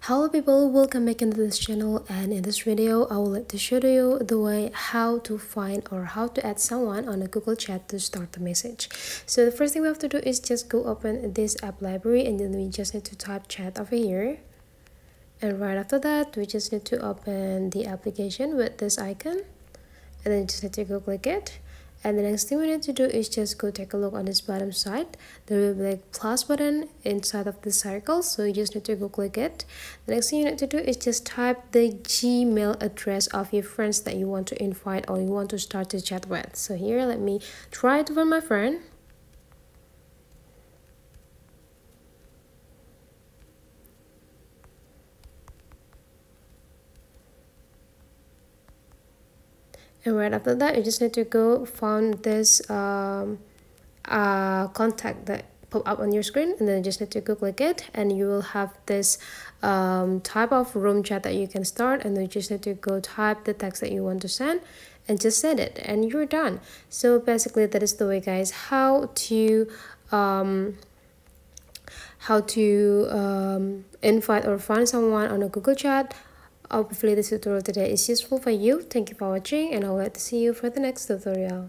Hello people, welcome back into this channel, and in this video I would like to show you the way how to find or how to add someone on a Google chat to start the message. So the first thing we have to do is just go open this app library, and then we just need to type chat over here, and right after that we just need to open the application with this icon, and then you just need to go click it. And the next thing we need to do is just go take a look on this bottom side. There will be like plus button inside of the circle, so you just need to go click it. The next thing you need to do is just type the Gmail address of your friends that you want to invite or you want to start to chat with. So here, let me try to find my friend. And right after that, you just need to go find this contact that pop up on your screen, and then you just need to go click it, and you will have this type of room chat that you can start, and then you just need to go type the text that you want to send and just send it, and you're done. So basically that is the way, guys, how to invite or find someone on a Google chat. Hopefully this tutorial today is useful for you. Thank you for watching, and I would like to see you for the next tutorial.